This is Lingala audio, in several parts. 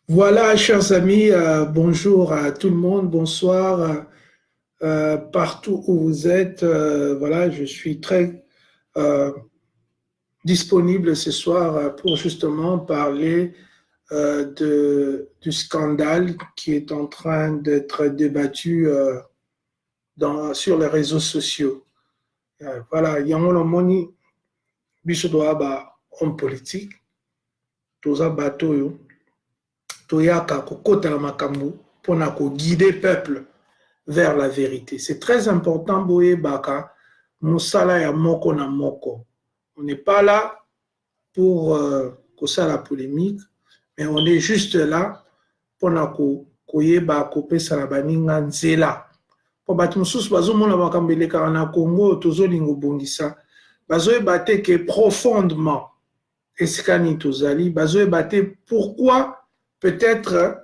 Voilà, chers amis, bonjour à tout le monde, bonsoir, partout où vous êtes. Voilà, je suis très euh, disponible ce soir pour justement parler du scandale qui est en train d'être débattu sur les réseaux sociaux. Voilà, il y a un moni, bisodoaba, homme politique, toza bateau, toyaka, kokota la makambu, pour guider le peuple vers la vérité. C'est très important, Boye Baka, Moussala ya Moko na Moko. On n'est pas là pour ça la polémique, mais on est juste là pour koyeba kopesa la baninga nzela. Po bato mosusu bazomona makambo elekaka na Congo tozolinga obongisa bazoyeba te ke profondément esika nini tozali bazoyeba te pourquoi peut-être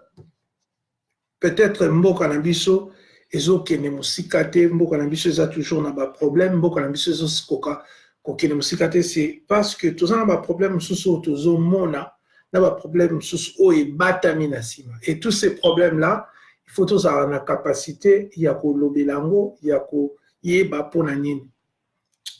mboka na biso ezokende mosika te, mboka na biso eza toujours na baproblème, mboka na biso ezokoka kokende mosika te, c'est parce que toza na baproblème mosusu oyo tozomona na baproblème mosusu oyo ebatami na nsima. Et tous ces problèmes-là, il faut tozala na capacité ya kolobela yango, ya koyeba mpona nini.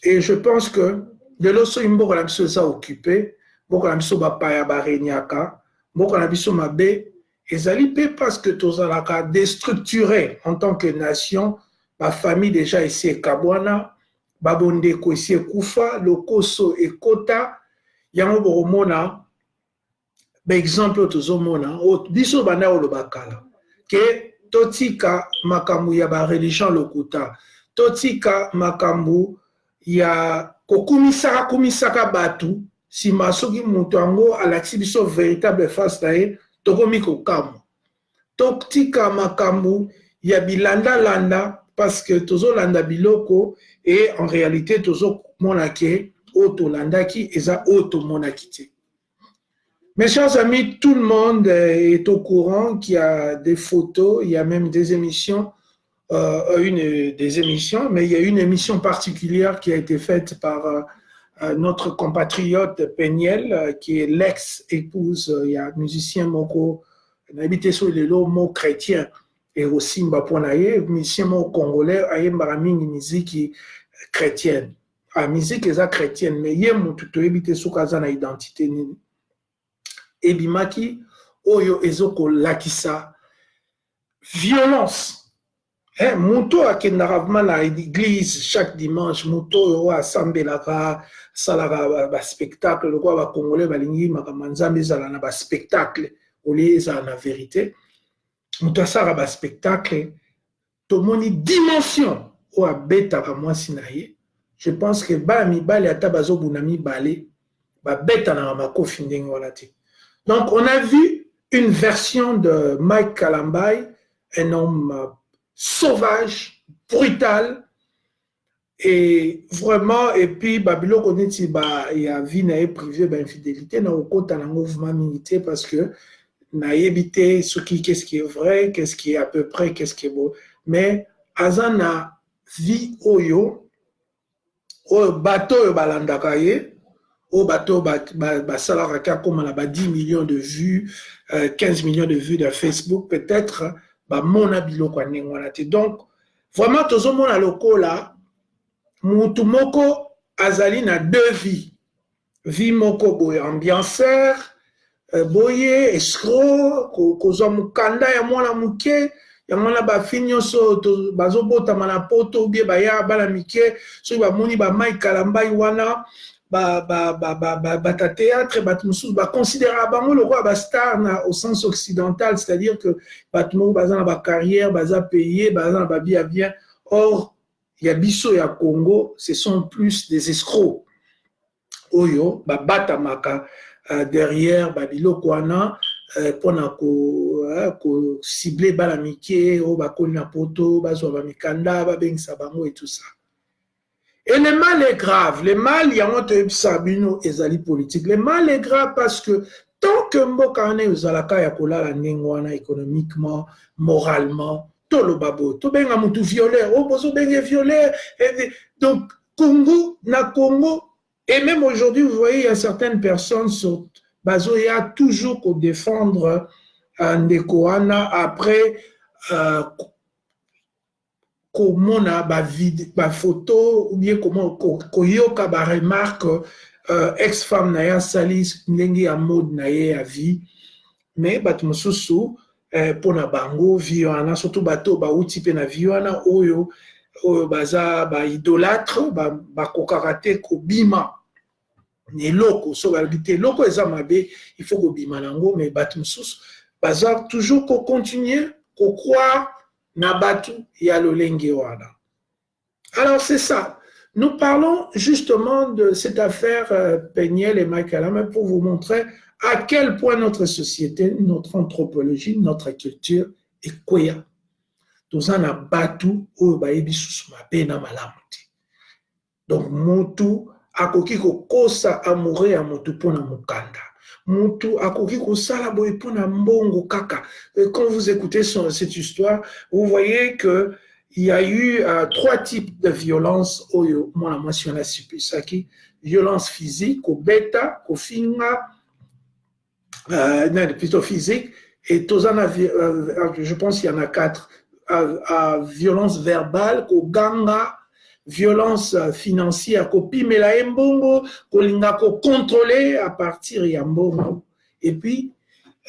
Et je pense que lelo soki mboka na biso eza occupé, mboka na biso bapaya baregnaka, mboka na biso mabe, ezali mpe parce que tozalaka déstructuré en tant que nation, bafamille déjà esi ekabwana, babondeko esi ekufa, lokoso ekota, yango bokomona baexemple oyo tozomona biso banda oloba kala ke totika makambo ya bareligion lokuta, totika makambo ya kokumisaka bato nsima soki moto yango alakisi biso véritable face na ye tokomi kokamwa, totika makambo ya bilandalanda parce que tozolanda biloko et en réalité tozomona ke oyo tolandaki eza oyo tomonaki te. Mes chers amis, tout le monde est au courant qu'il y a des photos, il y a même des émissions, des émissions, mais il y a une émission particulière qui a été faite par notre compatriote Peniel, qui est l'ex-épouse, il y a un musicien Moko, habité sur le mot chrétien, et aussi Mbaponaye, musicien Moko congolais, aye mbaraming musique chrétienne. La musique est chrétienne, mais il y a mon tuto habité sur Kazana identité. Ebimaki, oyo ezoko lakisa, violence. Moto akendaka na l'église chaque dimanche, moto oyo asambelaka salaka ba spectacle lokwa ba congolais balingi makambo nzambe ezala na ba spectacle olie ezala na vérité. Moto asala ba spectacle tomoni dimension oyo abetaka mwasi na ye. Je pense que bana mibale ata bazobuna mibale babetanaka makofi ndenge wana te. Donc on a vu une version de Mike Kalambai, un homme sauvage, brutal, et vraiment, et puis Babylon connaît il y a vie na privé d'infidélité, na okota na mouvement militaire parce que na évité ce qui qu'est-ce qui est vrai, qu'est-ce qui est à peu près, qu'est-ce qui est beau, mais azana vie oyo bateau balandaka ye, au bateau basalaka comme on a 10 millions de vues, 15 millions de vues de Facebook, peut-être mona biloko ndenge wana te. Donc vraiment tozomona lokola mutu moko azali na deux vies, vie moko boye ambianceur, boye escroc, kozwa mukanda ya mwana muke yango na bafille nyonso bazobotama na poto ubie baya bana mike soki bamoni Mike Kalambai wana bata théâtre bato mosusu baconsidéra bango lokola bastar au sens occidental, c'est-à-dire que bato moko baza na bacarrière baza payé baza na babi ya bien. Or ya biso ya Congo ce sont plus des escrocs oyo babatamaka derrière babiloko wana mpona kocible bana mike oyo bakoli na poto bazwa bamikanda babengisa bango et tout ça. Et le mal est grave. Le mal, il y a un sabino ezali politique. Le mal est grave parce que tant que mboka ane uzalaka ya kolala nengwana économiquement, moralement, tolo babo, to benga mutu violeur, oh bozo benga violeur. Donc Congo, na Congo, et même aujourd'hui, vous voyez, il y a certaines personnes sur Bazo, il y a toujours qu'au défendre ndeko wana après komona ba photo ou bien comment koyoka ba remarque ex-femme na ya sali ndenge ya mode na ye ya vie mais bato mosusu pona bango vie wana surtout bato bauti pe na vie wana oyo baza ba idolâtre bakokaka te kobima eloko so balobi te eloko eza mabe il faut kobima nango mais bato mosusu baza toujours kocontinue kokroire na bato ya lolenge wana. Alors c'est ça. Nous parlons justement de cette affaire Peniel et Michael Hamel pour vous montrer à quel point notre société, notre anthropologie, notre culture est koya. Tous en a battu au baebi sous ma peine à malamuti. Donc mutu akoki ko kosa amouré à mutu pona mukanda. Mutu akoki ko sala boy pona mbongo kaka. Et quand vous écoutez cette histoire, vous voyez que il y a eu 3 types de violences. Moi, la mention la Saki, violence physique, au bêta, au finga, non, plutôt physique, et je pense qu'il y en a 4. Violence verbale, au ganga, violence financière, au pimela mbongo, au linga, au contrôler à partir de mbongo. Et puis,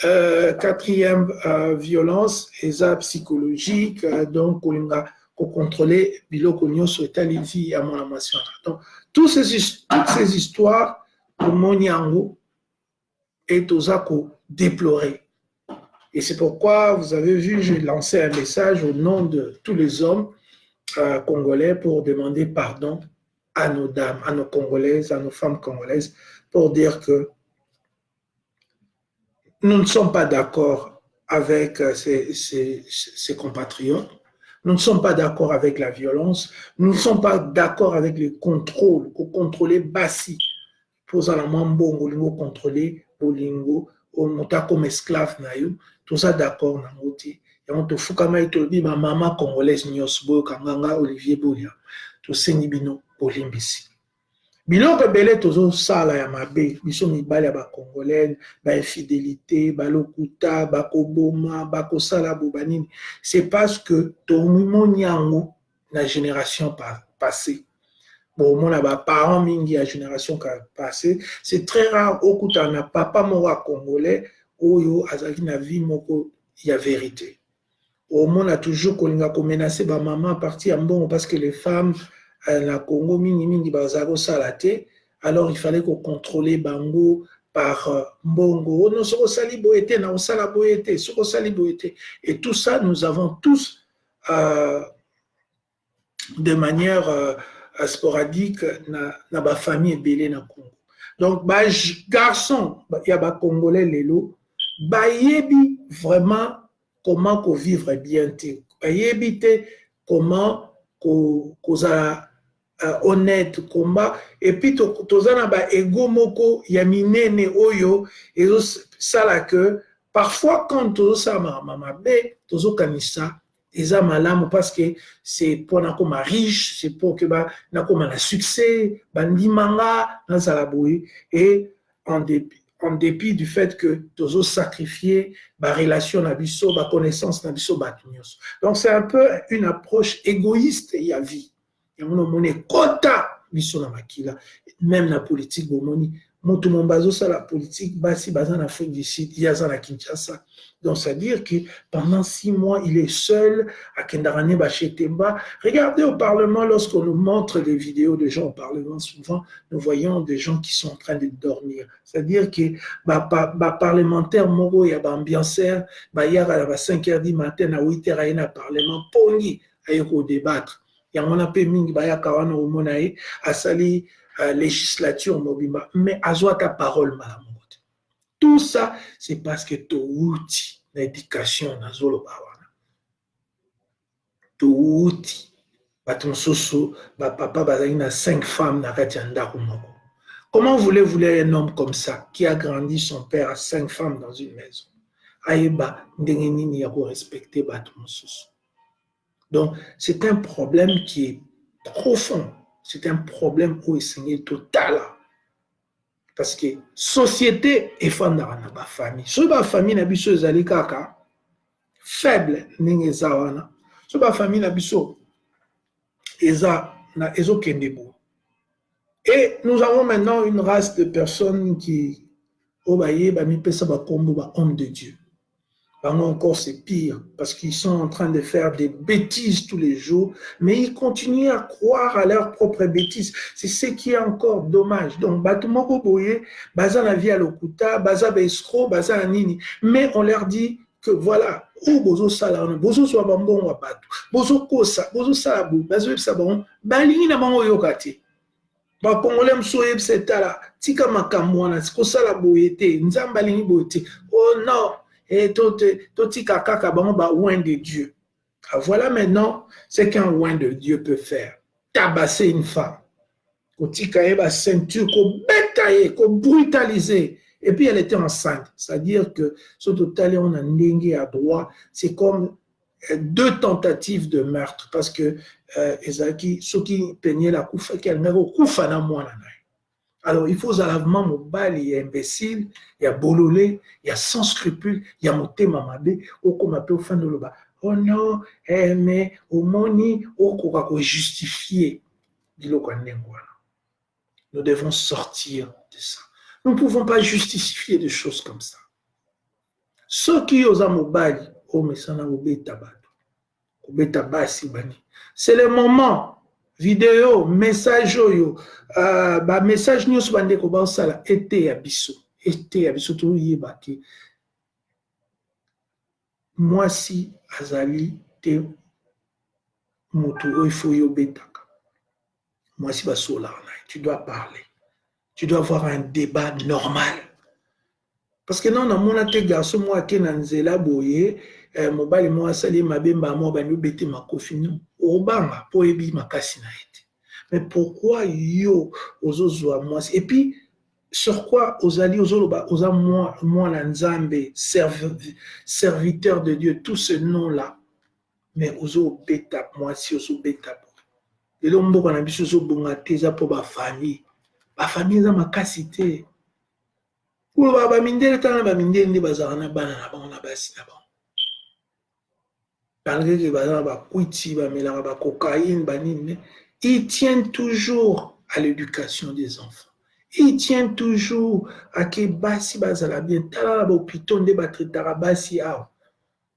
4e violence, eza psychologique, donc on a contrôler biloko nyonso etali à mon amation. Donc toutes ces histoires pour Moniango et Tozako déplorer. Et c'est pourquoi vous avez vu, j'ai lancé un message au nom de tous les hommes congolais pour demander pardon à nos dames, à nos Congolaises, à nos femmes congolaises, pour dire que nous ne sommes pas d'accord avec ces compatriotes, nous ne sommes pas d'accord avec la violence, nous ne sommes pas d'accord avec le contrôle, pour contrôler Bassi, pour la mambongo, pour contrôler Bolingo, au monta comme esclave, tout ça d'accord, et on te fout comme il ma maman congolaise, Nyosbo, Kanganga, Olivier Boulia, tout ça, Nibino, Bolimbisi. Biloko belé tozo sala ya mabe biso mibali ya ba congolais ba infidélité ba lokuta ba koboma ba kosala bobanini c'est parce que tomoni yango na génération passée bon mona ba parents mingi ya génération passée c'est très rare okuta na papa moko congolais oyo azaki na vie moko ya vérité au monde a toujours kolinga ko menacer ba maman partir mbongo parce que les femmes la Congo mingi bazako salate alors il fallait qu'on contrôler bango par mbongo non soko sali boete na osala boete soko sali boete et tout ça nous avons tous de manière sporadique na ba famille belé na Congo donc ba garçon ya ba congolais lelo ba yebi vraiment comment ko vivre bien te ba yebi te comment kozala honnête combat et puis tozana ba ego moko ya minene oyo ezo sala que parfois quand tozo mama be tozo kanisa eza malamu parce que c'est pour na comme riche c'est pour que ba na comme la succès bandimanga na sala boy et en dépit du fait que tozo sacrifier ba relation na biso ba connaissance na biso ba nyos donc c'est un peu une approche égoïste ya vie. On est quota biso na makila même la politique bomoni moto mombazo ça la politique basi baza en Afrique du Sud yaza na Kinshasa donc c'est à dire que pendant 6 mois il est seul à Kendarane Bachetemba. Regardez au Parlement lorsqu'on nous montre des vidéos de gens au Parlement souvent nous voyons des gens qui sont en train de dormir c'est à dire que parlementaire moko ya ba ambianceur ba yara ba 5h du matin na 8h na parlement pongi ayoko débattre. Il y a un peu mingi baya kawana omonae asali législature mobimba mais azwa ta parole malamote tout ça c'est parce que to outi l'éducation na zolo bawana to outi baton soso ba papa bazali na 5 femmes na kati ya ndako moko comment voulez-vous un homme comme ça qui a grandi son père à 5 femmes dans une maison ayeba ndenge nini ya ko respecter baton soso. Donc, c'est un problème qui est profond. C'est un problème où il est total. Parce que société est fondée na ba famille. So ba famille na biso ezali kaka faible ninge zawana. So ba famille na biso eza na ezokende bo. Et nous avons maintenant une race de personnes qui obaye ba mi pesa ba kombo ba homme de Dieu. Encore c'est pire parce qu'ils sont en train de faire des bêtises tous les jours, mais ils continuent à croire à leurs propres bêtises. C'est ce qui est encore dommage. Donc, Batumoko Boye, Baza la vie à l'Okuta, Baza Besro, Baza Nini. Mais on leur dit que voilà, ou Bozo Salano, Bozo Swabambon Wabatu, Bozo Kosa, Bozo Salabou, Bazo Sabon, Balini Namango Yokati. Ba Congolais msoye bsetala, tika makamwana, Kosa Boyete, Nzambalini Boyete. Oh non! Et tout kaka ouin de Dieu. Voilà maintenant ce qu'un ouin de Dieu peut faire. Tabasser une femme. Ko ceinture, ko bétailler, ko brutaliser. Et puis elle était enceinte. C'est-à-dire que ce total on a ndengue à droit, c'est comme 2 tentatives de meurtre parce que Ezaki, ceux qui peignaient la koufa, qui a le koufa na mwana. Alors, il faut zalavement mobile, il y a imbécile, il y a bololé, il y a sans scrupule, il y a moté mamabé, au comme appelle au fin de l'oba. Oh non, mais au moni, au quoi justifier. Nous devons sortir de ça. Nous ne pouvons pas justifier des choses comme ça. Ceux qui osent mobile, oh mais ça n'a pas c'est le moment. Vidéo, message message nyonso bandeko baosala ete ya biso toyeba ke mwasi azali te moto oyo ifo yobetaka mwasi basolaka na tu dois parler, tu dois avoir un débat normal parce que non namona te garçon mo ake na nzela boye mobali mo asali mabemba mo bandi obete makofi no obanga po ebi makasi na ete. Mais pourquoi yo ozozwa moi et puis sur quoi ozali ozoloba oza moi na nzambe serviteur de Dieu tout ce nom là mais ozo beta moi si ozo beta et le mboka na biso ozo bonga teza po ba famille za makasi te pour ba mindele tana ba mindele ndi bazana na bana na bango na basi na bango. Malgré que cocaïne, ils tiennent toujours à l'éducation des enfants. Ils tiennent toujours à que basi bazala bien. Tala ba piton de batritara basi ao.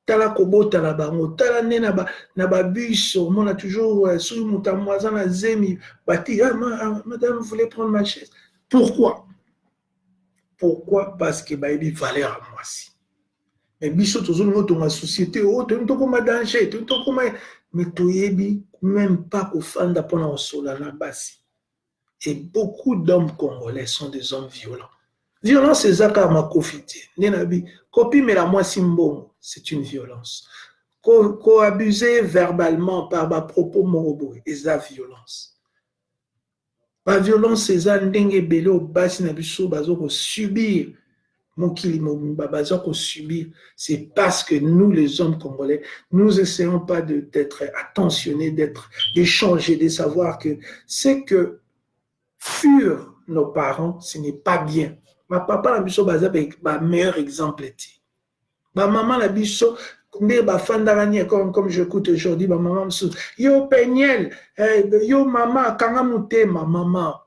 Tala kobo tala bango. Tala ne na ba bus. On a toujours sous mutamoisa na zemi. Bati, madame, vous voulez prendre ma chaise. Pourquoi? Pourquoi? Parce que baïbi valeur à moi si. Mais biso tozolingo tonga société oh tokoma danger tokoma mais toyebi même pas kofanda pona osola na basi. Et beaucoup d'hommes congolais sont des hommes violents. Violence ezaka makofiti nenabi kopi mela moi simbongo c'est une violence. Abuser verbalement par ba propos morobo eza violence. Ba violence eza ndenge belo basi na biso bazoko subir. Subir, c'est parce que nous, les hommes congolais, nous essayons pas d'être attentionnés, de changer, de savoir que ce que furent nos parents, ce n'est pas bien. Ma papa, la biso, ma meilleur exemple était. Ma maman, la biso, comme j'écoute aujourd'hui, ma maman, yo Peniel, yo maman, kangamute, ma maman.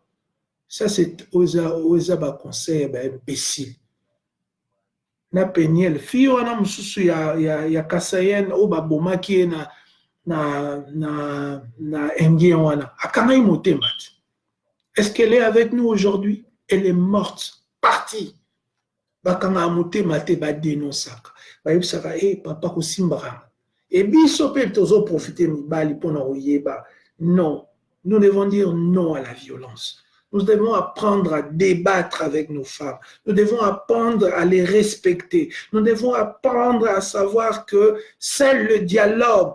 Ça, c'est oza conseil, imbécile. Na Peniel fille wana mususu ya Kasayen o babomaki na indien wana akangai motema. Est-ce qu'elle est avec nous aujourd'hui? Elle est morte, partie. Bakanga motema te ba dénonçaka. Ba yebisaka papa ko simbara. Et biso pe tozo profiter mibali pona oyeba. Non, nous devons dire non à la violence. Nous devons apprendre à débattre avec nos femmes. Nous devons apprendre à les respecter. Nous devons apprendre à savoir que seul le dialogue,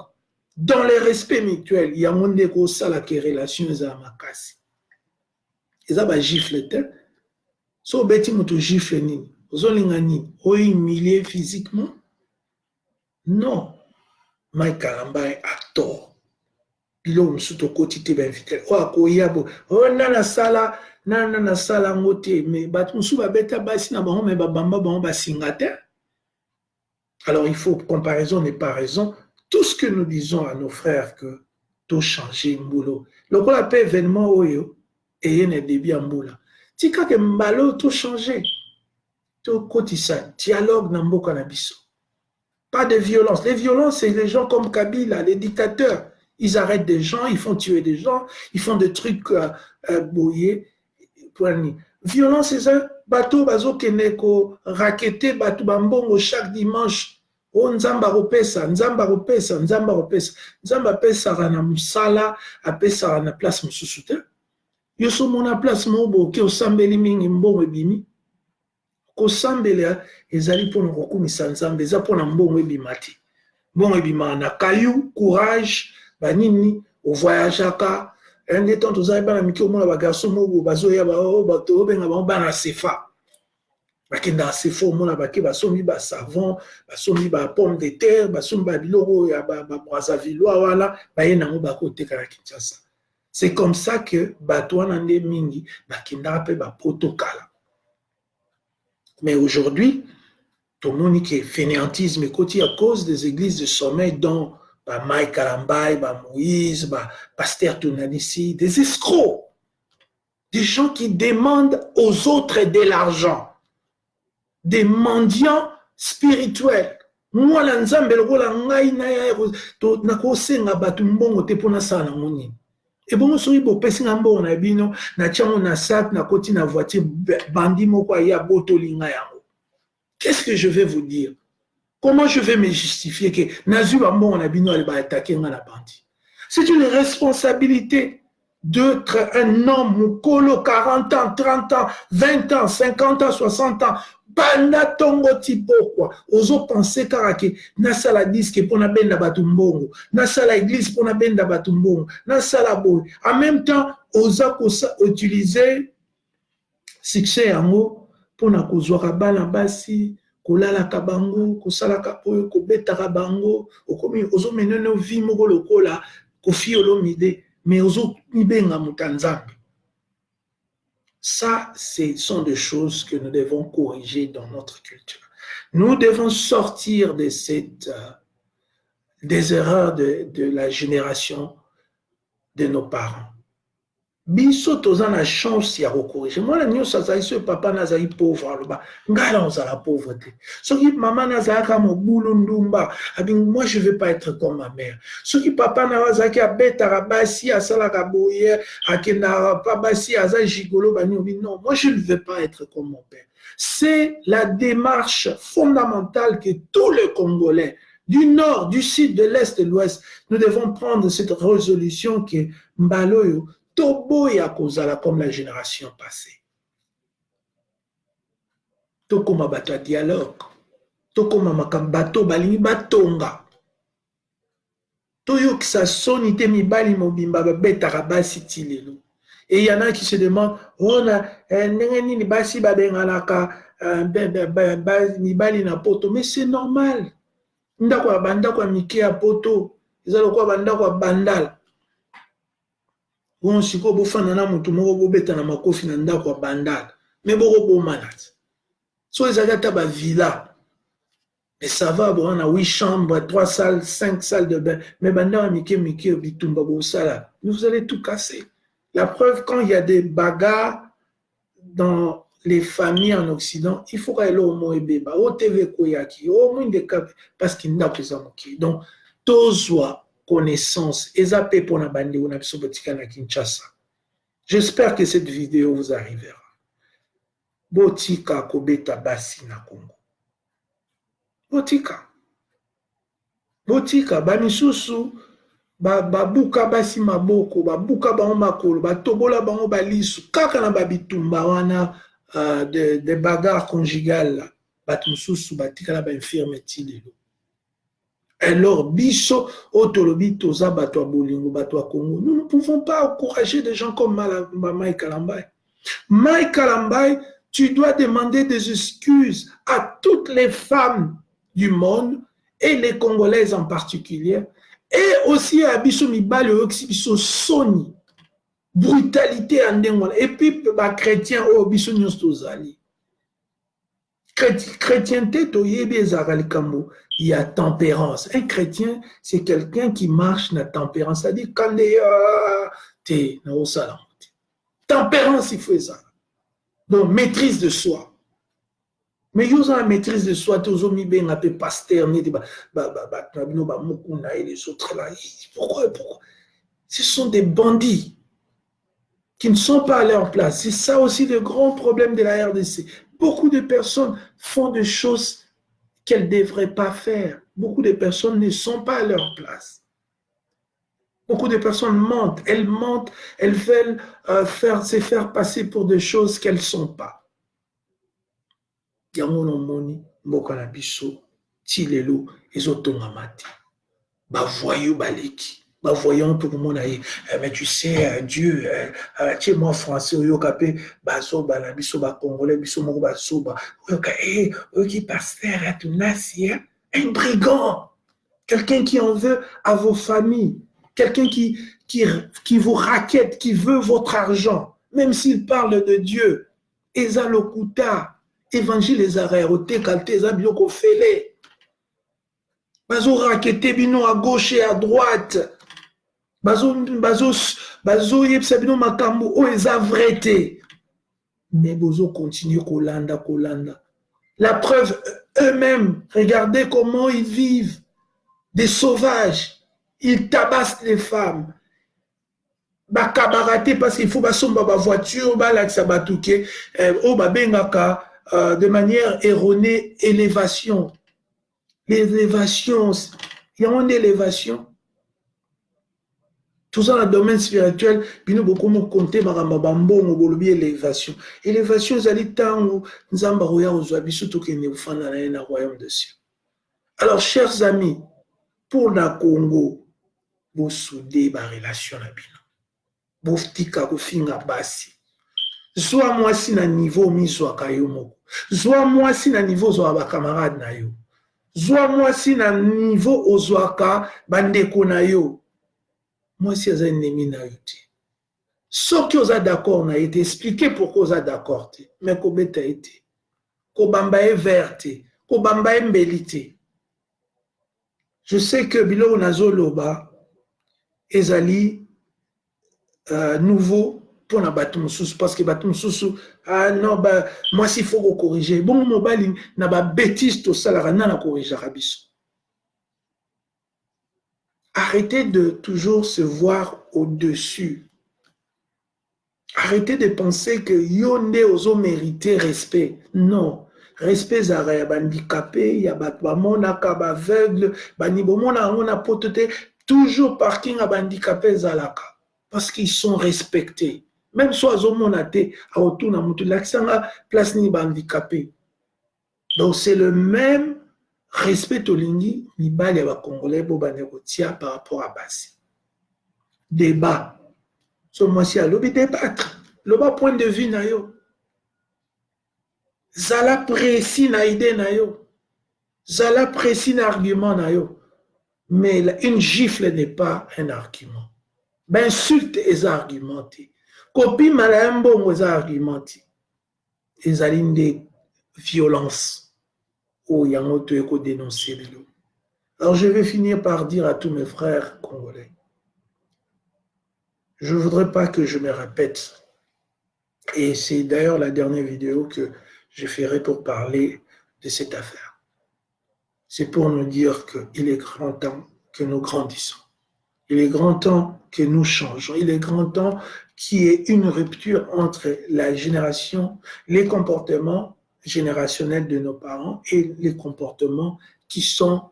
dans le respect mutuel, il y a mon négo ça la relation à ma casse. Et ça va gifler. So beti moto gifle nini. Ozolingani, o humilier physiquement? Non. Mike Kalamba est acteur. Bilo msuto koti te ben vitel. O akoyabo. O nana sala na sala ngote mais bato musu ba beta basi na bango mais ba bamba bango ba singate. Alors il faut comparaison n'est pas raison. Tout ce que nous disons à nos frères que tout changer mbolo. Lokola pe événement oyo et ne débit mbula. Tika ke mbalo tout changer. Tout kotisa dialogue na mboka na biso. Pas de violence. Les violences, c'est les gens comme Kabila, les dictateurs. Ils arrêtent des gens, ils font tuer des gens, ils font des trucs bouillés. Violence, c'est ça. Bateau, bazo keneko, raqueté, bateau bambongo chaque dimanche. Oh, nzamba ropesa, nzamba ropesa, nzamba ropesa. Nzamba pesa rana musala, apesa rana place mususute. Yoso mona place mobo, ke osambeli mingi mbongo ebimi. Kosambela ezali pona kokumisa nzambe eza pona mbongo ebimati mbongo ebima na kayu courage banini au voyage aka un des temps tozali bana miki omona ba garçon mogo bazoya ba bato benga ba bana sefa bakenda sefa omona bake basombi ba savon basombi ba pomme de terre basombi ba biloko ya ba Brazzaville wala bayena ngo bakoteka na Kinshasa. C'est comme ça que bato wana nde mingi bakenda pe ba protokala. Mais aujourd'hui, tout le monde qui est fainéantisme à cause des églises de sommeil dont Mike Kalambaye, Moïse, Pasteur Tounanici, des escrocs, des gens qui demandent aux autres de l'argent, des mendiants spirituels. Moi, la nzambe lokola ngai na kosenga batu mbongo te pona sala ngoni. Et bon, soki bo pesi ngambo na bino na tiango na sac na koti na voiture bandi moko ya botolinga yango. Qu'est-ce que je vais vous dire? Comment je vais me justifier que nazu bambo na bino ali ba attaquer nga na bandi? C'est une responsabilité d'être un homme mukolo 40 ans, 30 ans, 20 ans, 50 ans, 60 ans. Banda tongo tipo quoi. Ozo penser karake na sala disque pona benda batumbongo, na sala église pona benda batumbongo, na sala boy. En même temps, oza utiliser succès yango pona kozwaka bana basi, kolala kabango, kosala kapoyo, kobeta kabango, okomi ozo meneno vi moko lokola kofi olomide, mais ozo mibenga mutanzambe. Ça, ce sont des choses que nous devons corriger dans notre culture. Nous devons sortir de des erreurs de la génération de nos parents. Biso toza na chance ya corriger. Moi, la nyonso azali so papa nazali pauvre aloba, ngala ozala pauvreté. Soki maman nazala ka mobulu ndumba, moi je veux pas être comme ma mère. Soki papa nazaki abeta rabasi asala ka boyer, akena pa basi azali gigolo bani obi, non, moi je ne veux pas être comme mon père. C'est la démarche fondamentale que tous les Congolais du nord, du sud, de l'est, de l'ouest, nous devons prendre cette résolution que Mbaloyo toboya kozala comme la génération passée. Tokoma bato dialogue, tokoma makambato balingi batonga. Toyo kisa soni te mibali mobimba babetaka basi tilelo. Et il y en a qui se demandent, on a nini basi babengalaka mibali na poto, mais c'est normal. Ndako bandako mike ya poto, ezalo kwa bandako bandal. On siko bofana na mutu moko bobeta na makofi na ndako ya bandal mais boko bomanat so ezalata ba villa mais ça va bon on a 8 chambres 3 salles 5 salles de bain mais banda mike bitumba bo sala vous allez tout casser. La preuve, quand il y a des bagarres dans les familles en Occident, il faut qu'elle ait au moins bébé au TV koyaki au moins des cas parce qu'il n'a pas ça. Donc tozwa connaissance. J'espère que cette vidéo vous arrivera. Botika kobeta basi na Congo. Botika. Botika bamisusu babuka basi maboko, babuka bango makolo, batobola bango balisu, kaka na babitumba wana de bagarres conjugales. Batumususu batika na ba infirme tilelo. Alors, biso, otolobi, toza, bato bolingo, bato Congo. Nous ne pouvons pas encourager des gens comme Mike Kalambaye. Mike Kalambaye, tu dois demander des excuses à toutes les femmes du monde, et les Congolaises en particulier, et aussi à biso mibale, biso soni. brutalité en ndenge et puis ba chrétien o biso nyonso tozali chrétienté toyebi ezalaka likambo ya tempérance. Un chrétien c'est quelqu'un qui marche na tempérance, c'est-à-dire quand te na osala tempérance il faut ça. Donc maîtrise de soi. Mais ils ont la maîtrise de soi, tous ont mis bien un peu pasteur, les autres là. Pourquoi? Ce sont des bandits qui ne sont pas à leur place. C'est ça aussi le grand problème de la RDC. Beaucoup de personnes font des choses qu'elles ne devraient pas faire. Beaucoup de personnes ne sont pas à leur place. Beaucoup de personnes mentent, elles veulent se faire passer pour des choses qu'elles ne sont pas. Yango no moni mboka na biso ti lelo ezotonga mate ba voyou baleki ba voyant tout le monde aïe mais tu sais Dieu tu moi français oyoka pe baso ba na biso ba congolais biso moko ba soba oyoka oyoki pasteur atunasi un brigand, quelqu'un qui en veut à vos familles, quelqu'un qui vous raquette, qui veut votre argent, même s'il parle de Dieu. Eza lokuta évangile ezara roté kalté eza biloko fele. Bazo raqueter bino à gauche et à droite. Bazo yebisa bino makambo o eza vrai. Mais bozo continue kolanda. La preuve, eux-mêmes, regardez comment ils vivent. Des sauvages. Ils tabassent les femmes. Bakabarate parce qu'il faut basomba ba voiture, balaksa batouke, o babengaka de manière erronée élévation. L'élévation, il y a une élévation. Tout ça dans le domaine spirituel, bino beaucoup m'ont compté maramba bambongo bolobi élévation. Élévation, zali tango nzamba roya ozwabi surtout que ne ufana na royaume de cieux. Alors chers amis, pour la Congo, vous soudez ma relation na bino. Boftika kofinga basi. Soit moi si na niveau miso akayo moko. Soit moi si na niveau zo ba camarade na yo. Soit moi si na niveau ozwaka bandeko na yo. Moi si aza ennemi na yo te. Soki oza d'accord na été expliquer pourquoi oza d'accord te. Mais ko beta été. Ko bamba e verte, ko bamba e mbelite. Je sais que bilo nazoloba ezali nouveau pour la bateau sous parce que bateau sous non bah moi s'il faut corriger bon mobile na ba bêtise tout ça la na corriger rabiso. Arrêtez de toujours se voir au-dessus. Arrêtez de penser que yonde ozo mériter respect. Non, respect zara ya handicapé, ya ba mona ka ba aveugle, ba nibo mona on a poteté toujours parking à handicapé zalaka. Parce qu'ils sont respectés. Même si ils ont monaté à retour dans mon l'accent place ni handicapé. Donc c'est le même respect au lingi ni bali ba congolais bo banekotia par rapport à Bassi. Débat. Ce mois-ci à lobby débattre. Le bas point de vue na yo. Zala précis na idée na yo. Zala précis na argument na yo. Mais une gifle n'est pas un argument. Ben insulte est argumenté. Copie malambo est argumenté. Les alignes de violence. Oh, il y a un autre écho dénoncé. Alors je vais finir par dire à tous mes frères congolais. Je ne voudrais pas que je me répète. Et c'est d'ailleurs la dernière vidéo que je ferai pour parler de cette affaire. C'est pour nous dire qu'il est grand temps que nous grandissons. Il est grand temps que nous changeons. Il est grand temps qu'il y ait une rupture entre la génération, les comportements générationnels de nos parents et les comportements qui sont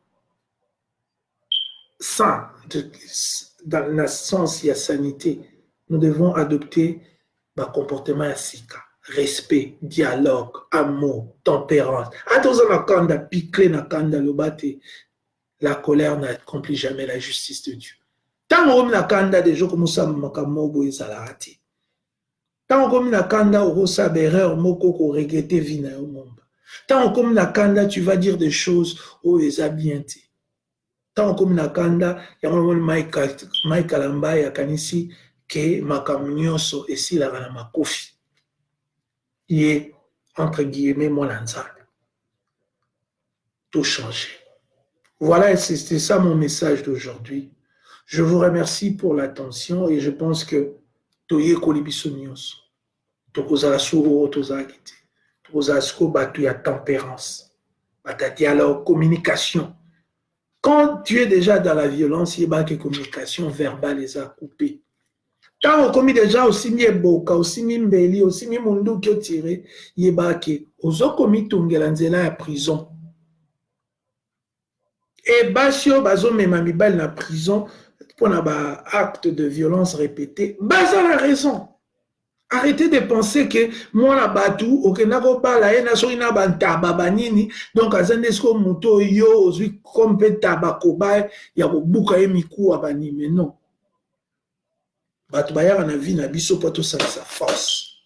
sains. Dans le sens, il y a sanité. Nous devons adopter un comportement asika. Respect, dialogue, amour, tempérance. La colère n'accomplit jamais la justice de Dieu. Tant qu'on a kanda des jours comme ça, makamobo et salati. Tant qu'on a kanda au rosa berreur, moko ko regretter vina au monde. Tant qu'on a kanda, tu vas dire des choses au esabiente. Tant qu'on a kanda, y a un Mike Kalamba, y a kanisi que makambo nyonso esilaka na makofi ye entre guillemets mwana nzambe. Tout changer. Voilà, c'est ça mon message d'aujourd'hui. Je vous remercie pour l'attention et je pense que toye kolibiso nyonso tokozala suro tozalaki te tokozala siko bato ya tempérance bato ya dialogue communication. Quand tu es déjà dans la violence, il y a une communication verbale les a coupées. Quand on commis déjà aussi mi eboka aussi mi mbeli aussi mi mundu qui tiré, il y a que ozo commis tungela nzela ya prison. Et basio bazo mema mibali na prison pour un acte de violence répété. Baza la raison. Arrêtez de penser que moi la batou ok nako pala ena so ina bantaba banini donc azende sko moto yo ozwi kompe tabako ba ya kobuka emiku abani mais non. Bato bayaka na vie na biso po to sa force.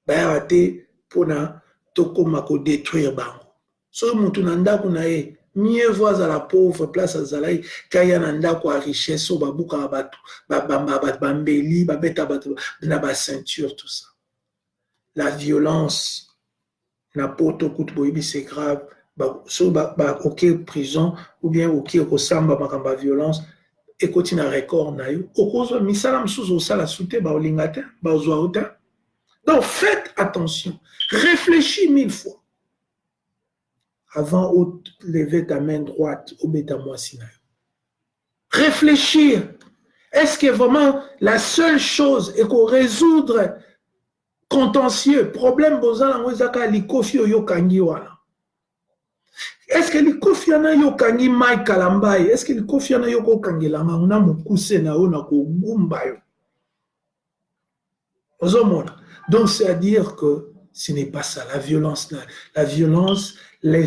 Bayaka te pona tokoma ko détruire bango. So moto na ndako na ye mieux vaut à la pauvre place à Zalaï kaya na ndako a richesse o babuka bato bambeli babeta bato na ba ceinture tout ça. La violence na poto kutu boyibi c'est grave so ok prison ou bien ok kosamba makamba violence et continue à record na yo okozo misala msuzo sala soute ba olingata ba ozwa uta. Donc faites attention, réfléchis 1000 fois avant de lever ta main droite au bêta-moi-sinaï. Réfléchir. Est-ce que vraiment la seule chose est qu'on résoudre contentieux, problème, est-ce que les kofiana yo kangi mai kalambai? Est-ce que les kofiana yo ko kangela on a mukuse na ona ko gumba yo? Donc c'est à dire que ce n'est pas ça, la violence. La violence, les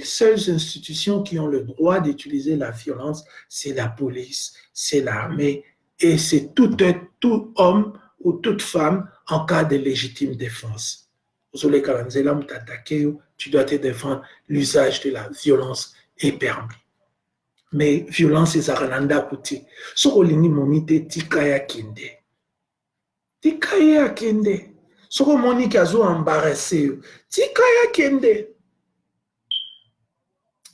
seules institutions qui ont le droit d'utiliser la violence, c'est la police, c'est l'armée, et c'est tout homme ou toute femme en cas de légitime défense. Tu dois te défendre, l'usage de la violence est permis. Mais violence, c'est Zarananda Kuti. Sokolini momite tikaya kinde. Tikaya kende. Soko Monique a embarrassé. Tikaya kende.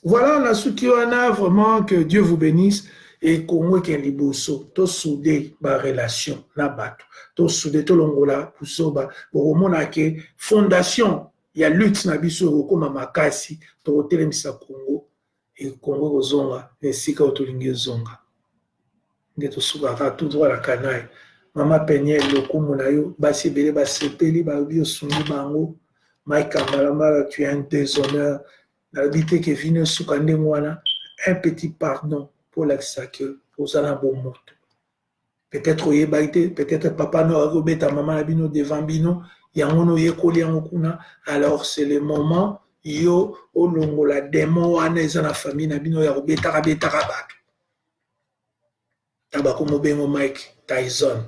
Voilà, on a su qu'il y en a vraiment, que Dieu vous bénisse. Et Congo qui est liboso, to soudé ba relation na bato, to soudé to longola puso ba bomona ke fondation ya lutte na biso ko makasi to telemisa Congo et Congo kozonga nesika otolingi zonga. Ndeto suka ka tout droit la canaille. Mama Peñel lokumu na yo basi bele basepeli ba bio sungi bango Mike Malamba, tu es un déshonneur na bité ke vino suka ndemwana un petit pardon pour l'exaque pour ça bon monde. Peut-être oyebaite, peut-être papa no agobeta maman la bino devant bino yangono yekoli yangokuna. Alors c'est le moment yo olongo la démon wana eza na famille na bino ya kobeta kabeta kabatu. Tabako mobengo Mike Tyson.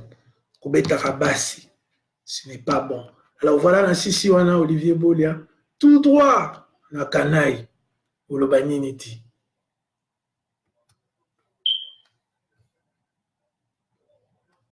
Kobeta kabasi. Ce n'est pas bon. Alors voilà na sisi wana Olivier Bolia tout droit na kanaï ou le baniniti.